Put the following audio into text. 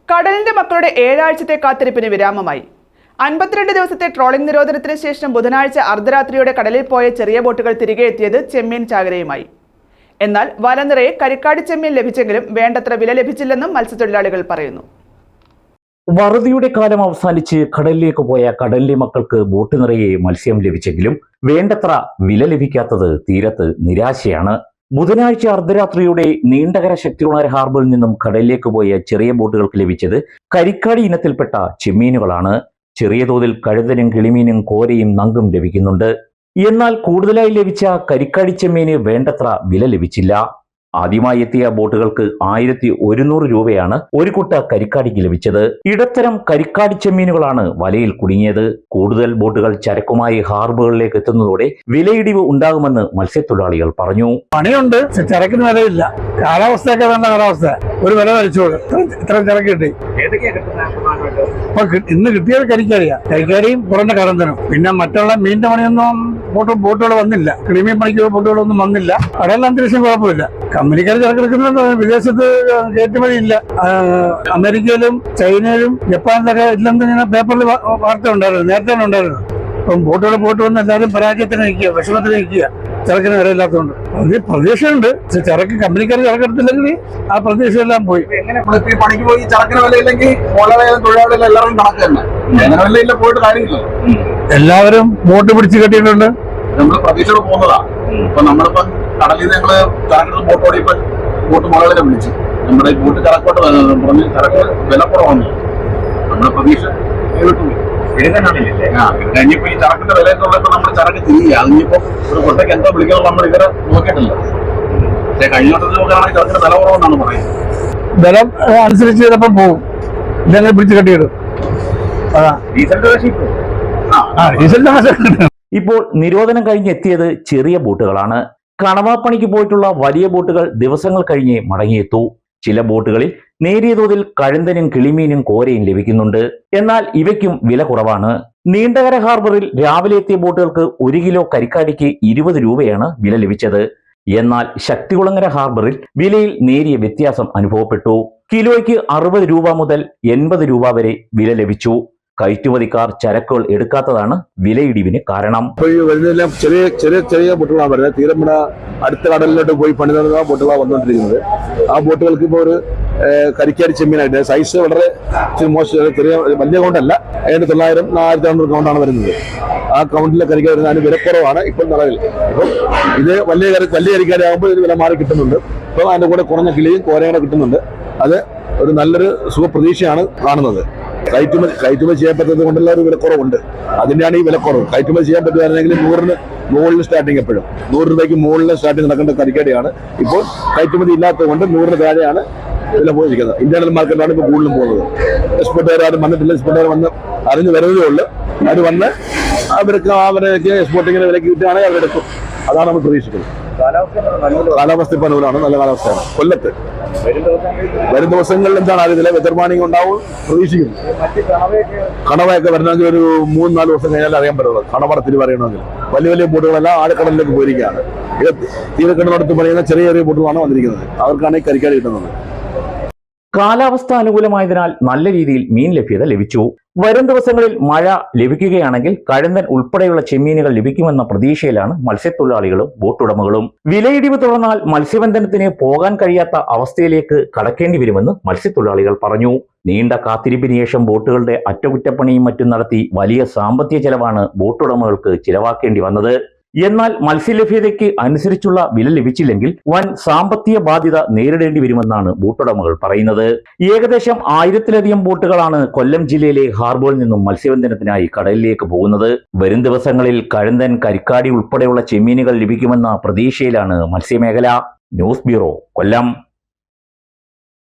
കടലിന്റെ മക്കളുടെ 7 ആഴ്ചത്തെ കാത്തിരിപ്പിന് വിരാമമായി. 52 ദിവസത്തെ ട്രോളിംഗ് നിരോധനത്തിന് ശേഷം ബുധനാഴ്ച അർദ്ധരാത്രിയോടെ കടലിൽ പോയ ചെറിയ ബോട്ടുകൾ തിരികെ എത്തിയത് ചെമ്മീൻ ചാകരയുമായി. എന്നാൽ വല നിറയെ കരിക്കാടി ചെമ്മീൻ ലഭിച്ചെങ്കിലും വേണ്ടത്ര വില ലഭിച്ചില്ലെന്നും മത്സ്യത്തൊഴിലാളികൾ പറയുന്നു. വറുതിയുടെ കാലം അവസാനിച്ച് കടലിലേക്ക് പോയ കടലിലെ മക്കൾക്ക് ബോട്ട് നിറയെ മത്സ്യം ലഭിച്ചെങ്കിലും വേണ്ടത്ര വില ലഭിക്കാത്തത് തീരത്ത് നിരാശയാണ്. ബുധനാഴ്ച അർദ്ധരാത്രിയോടെ നീണ്ടകര ശക്തികുളങ്ങര ഹാർബറിൽ നിന്നും കടലിലേക്ക് പോയ ചെറിയ ബോട്ടുകൾക്ക് ലഭിച്ചത് കരിക്കാടി ഇനത്തിൽപ്പെട്ട ചെമ്മീനുകളാണ്. ചെറിയ തോതിൽ കഴുതനും കിളിമീനും കോരയും നങ്കും ലഭിക്കുന്നുണ്ട്. എന്നാൽ കൂടുതലായി ലഭിച്ച കരിക്കാടി ചെമ്മീന് വേണ്ടത്ര വില ലഭിച്ചില്ല. ആദ്യമായി എത്തിയ ബോട്ടുകൾക്ക് 1100 രൂപയാണ് ഒരു കുട്ട കരിക്കാടിക്ക് ലഭിച്ചത്. ഇടത്തരം കരിക്കാടി ചെമ്മീനുകളാണ് വലയിൽ കുടുങ്ങിയത്. കൂടുതൽ ബോട്ടുകൾ ചരക്കുമായി ഹാർബറുകളിലേക്ക് എത്തുന്നതോടെ വിലയിടിവ് ഉണ്ടാകുമെന്ന് മത്സ്യത്തൊഴിലാളികൾ പറഞ്ഞു. പണിയുണ്ട്, ചരക്കിന് വിലയില്ല. കാലാവസ്ഥയൊക്കെ നല്ല കാലാവസ്ഥ, ഒരു വില വലിച്ചോളൂ. ഇത്ര ചരക്ക് കിട്ടി. ഇന്ന് കിട്ടിയത് കരിക്കാടിയും കുറഞ്ഞ കറന്തനും. പിന്നെ മറ്റുള്ള മീനിന്റെ പണിയൊന്നും ബോട്ടുകൾ വന്നില്ല. ക്രിമീൻ പണിക്ക് ബോട്ടുകളൊന്നും വന്നില്ല. കടലിലെ അന്തരീക്ഷം കുഴപ്പമില്ല. കമ്പനിക്കാർ ചരക്കെടുക്കുന്നുണ്ട്. വിദേശത്ത് കയറ്റുമതി ഇല്ല. അമേരിക്കയിലും ചൈനയിലും ജപ്പാനിലൊക്കെ ഇല്ലെന്ന് ഇങ്ങനെ പേപ്പറിൽ വാർത്ത ഉണ്ടായിരുന്നു, നേരത്തെ ഉണ്ടായിരുന്നു. അപ്പം ബോട്ട് വന്ന് എല്ലാവരും പരാജയത്തിന് നിൽക്കുക, വിഷമത്തിന് നിൽക്കുക, ചരക്കിന് വിലയില്ലാത്തതുകൊണ്ട്. അത് പ്രതീക്ഷയുണ്ട്. ചരക്ക് കമ്പനിക്കാർ ചരക്കെടുത്തില്ലെങ്കിൽ ആ പ്രതീക്ഷയെല്ലാം പോയി. പണിക്ക് പോയി ചരക്കിന് വിലയില്ലെങ്കിൽ തൊഴിലാളികൾ എല്ലാവരും കണക്ക് തന്നെ. വിലയില്ല പോയിട്ട് കാര്യമില്ല. എല്ലാവരും ബോട്ട് പിടിച്ച് കെട്ടിയിട്ടുണ്ട്. നമ്മള് പ്രതീക്ഷയോട് പോകുന്നതാ. ഇപ്പൊ നമ്മളിപ്പോ കടലിൽ നിന്ന് ഞങ്ങള് ചരക്ക് ബോട്ട് ഓടിയപ്പോ ബോട്ട് മുളകളെ വിളിച്ചു. നമ്മുടെ ഈ ബോട്ട് ചരക്കോട്ട് പറഞ്ഞ് ചരക്ക് വില കുറവാണ്. നമ്മുടെ പ്രതീക്ഷ ഇനിയിപ്പോ ഈ ചരക്കിന്റെ വിലയൊക്കെ നമ്മൾ ചരക്ക് ചെയ്യുക. അതിനിപ്പോ ഒരു കൊട്ടയ്ക്ക് എന്തോ വിളിക്കുന്നത് നമ്മൾ ഇവരെ നോക്കിയിട്ടില്ല. പക്ഷെ കഴിഞ്ഞ വർഷത്തിൽ നോക്കുകയാണെങ്കിൽ ചരക്കിന്റെ വില കുറവെന്നാണ് പറയുന്നത്. ബലം അനുസരിച്ച് ചിലപ്പോൾ പോകും. ഇല്ലെങ്കിൽ പിടിച്ച് കെട്ടിയിടും. ഇപ്പോൾ നിരോധനം കഴിഞ്ഞെത്തിയത് ചെറിയ ബോട്ടുകളാണ്. കണവാപ്പണിക്ക് പോയിട്ടുള്ള വലിയ ബോട്ടുകൾ ദിവസങ്ങൾ കഴിഞ്ഞേ മടങ്ങിയെത്തൂ. ചില ബോട്ടുകളിൽ നേരിയ തോതിൽ കഴുന്തനും കിളിമീനും കോരയും ലഭിക്കുന്നുണ്ട്. എന്നാൽ ഇവയ്ക്കും വില കുറവാണ്. നീണ്ടകര ഹാർബറിൽ രാവിലെ എത്തിയ ബോട്ടുകൾക്ക് 1 കിലോ കരിക്കാടിക്ക് 20 രൂപയാണ് വില ലഭിച്ചത്. എന്നാൽ ശക്തികുളങ്ങര ഹാർബറിൽ വിലയിൽ നേരിയ വ്യത്യാസം അനുഭവപ്പെട്ടു. കിലോയ്ക്ക് 60 രൂപ മുതൽ 80 രൂപ വരെ വില ലഭിച്ചു. കയറ്റുമതിക്കാർ ചരക്കുകൾ എടുക്കാത്തതാണ് വിലയിടിവിന് കാരണം. വരുന്നതെല്ലാം ചെറിയ ചെറിയ ചെറിയ ബോട്ടുകളാണ് വരുന്നത്. തീരമ്പുഴ അടുത്ത കടലിലോട്ട് പോയി പണി നടന്ന ബോട്ടുകളാണ് വന്നുകൊണ്ടിരിക്കുന്നത്. ആ ബോട്ടുകൾക്ക് ഇപ്പോൾ ഒരു കരിക്കാടി ചെമ്മീനായിട്ട് സൈസ് വളരെ മോശം, ചെറിയ വലിയ കൗണ്ടല്ല. 900 1500 കൗണ്ടാണ് വരുന്നത്. ആ കൗണ്ടിലെ കരിക്കാടി വരുന്ന അതിന് വിലക്കുറവാണ് ഇപ്പോൾ നിലവിൽ. ഇപ്പം ഇത് വലിയ കരിക്കാടി ആകുമ്പോൾ ഇത് വില മാറി കിട്ടുന്നുണ്ട്. ഇപ്പം അതിന്റെ കൂടെ കുറഞ്ഞ കിളിയും കോരയും കിട്ടുന്നുണ്ട്. അത് ഒരു നല്ലൊരു സുഖപ്രതീക്ഷയാണ് കാണുന്നത്. കയറ്റുമതി ചെയ്യാൻ പറ്റുന്നത് കൊണ്ടുള്ള ഒരു വിലക്കുറവുണ്ട്. അതിന്റെയാണ് ഈ വിലക്കുറവ്. കയറ്റുമതി ചെയ്യാൻ പറ്റുകയാണെങ്കിൽ 100 മുകളിൽ സ്റ്റാർട്ടിങ്, എപ്പോഴും 100 രൂപയ്ക്ക് മുകളിൽ സ്റ്റാർട്ടിങ് നടക്കേണ്ട കരിക്കാടിയാണ്. ഇപ്പോൾ കയറ്റുമതി ഇല്ലാത്തത് കൊണ്ട് 100 താഴെയാണ് വില പോയിരിക്കുന്നത്. ഇന്റേണൽ മാർക്കറ്റാണ് ഇപ്പോൾ കൂടുതലും പോകുന്നത്. എക്സ്പോർട്ടുകാർ ആരും വന്നിട്ടില്ല. എക്സ്പോർട്ടുകാർ വന്ന് അറിഞ്ഞു വരുന്നതേ ഉള്ളൂ. അവർ വന്ന് അവർക്ക് എക്സ്പോർട്ടിങ്ങിന് വിലക്ക് കിട്ടുകയാണെങ്കിൽ അവരെടുക്കും. അതാണ് നമ്മൾ പ്രതീക്ഷിക്കുന്നത്. കാലാവസ്ഥ ഇപ്പൊ അനുകൂലമാണ്, നല്ല കാലാവസ്ഥയാണ്. കൊല്ലത്ത് വരും ദിവസങ്ങളിൽ എന്താണ് അറിയത്തില്ല, വെതർ വാർണിംഗ് ഉണ്ടാവും പ്രതീക്ഷിക്കുന്നു. കണവയൊക്കെ വരണമെങ്കിൽ ഒരു 3-4 ദിവസം കഴിഞ്ഞാൽ അറിയാൻ പറ്റുള്ളൂ. കണവറ തിരിവറിയണമെങ്കിൽ വലിയ വലിയ ബോട്ടുകളെല്ലാം ആഴക്കടലിലേക്ക് പോയിരിക്കുകയാണ്. ഇത് തീരക്കടലിനടുത്ത് പറയുന്ന ചെറിയ ചെറിയ ബോട്ടുകളാണ് വന്നിരിക്കുന്നത്. അവർക്കാണ് ഈ കരിക്കാടി കിട്ടുന്നത്. കാലാവസ്ഥ അനുകൂലമായതിനാൽ നല്ല രീതിയിൽ മീൻ ലഭ്യത ലഭിച്ചു. വരും ദിവസങ്ങളിൽ മഴ ലഭിക്കുകയാണെങ്കിൽ കഴുന്തൻ ഉൾപ്പെടെയുള്ള ചെമ്മീനുകൾ ലഭിക്കുമെന്ന പ്രതീക്ഷയിലാണ് മത്സ്യത്തൊഴിലാളികളും ബോട്ടുടമകളും. വിലയിടിവ് തുടർന്നാൽ മത്സ്യബന്ധനത്തിന് പോകാൻ കഴിയാത്ത അവസ്ഥയിലേക്ക് കടക്കേണ്ടി വരുമെന്ന് മത്സ്യത്തൊഴിലാളികൾ പറഞ്ഞു. നീണ്ട കാത്തിരിപ്പിന് ശേഷം ബോട്ടുകളുടെ അറ്റകുറ്റപ്പണിയും മറ്റും നടത്തി വലിയ സാമ്പത്തിക ചെലവാണ് ബോട്ടുടമകൾക്ക് ചിലവാക്കേണ്ടി വന്നത്. എന്നാൽ മത്സ്യലഭ്യതയ്ക്ക് അനുസരിച്ചുള്ള വില ലഭിച്ചില്ലെങ്കിൽ വൻ സാമ്പത്തിക ബാധ്യത നേരിടേണ്ടി വരുമെന്നാണ് ബോട്ടുടമകൾ പറയുന്നത്. ഏകദേശം 1000-ലധികം ബോട്ടുകളാണ് കൊല്ലം ജില്ലയിലെ ഹാർബറിൽ നിന്നും മത്സ്യബന്ധനത്തിനായി കടലിലേക്ക് പോകുന്നത്. വരും ദിവസങ്ങളിൽ കഴുന്തൻ, കരിക്കാടി ഉൾപ്പെടെയുള്ള ചെമ്മീനുകൾ ലഭിക്കുമെന്ന പ്രതീക്ഷയിലാണ് മത്സ്യമേഖല. ന്യൂസ് ബ്യൂറോ, കൊല്ലം.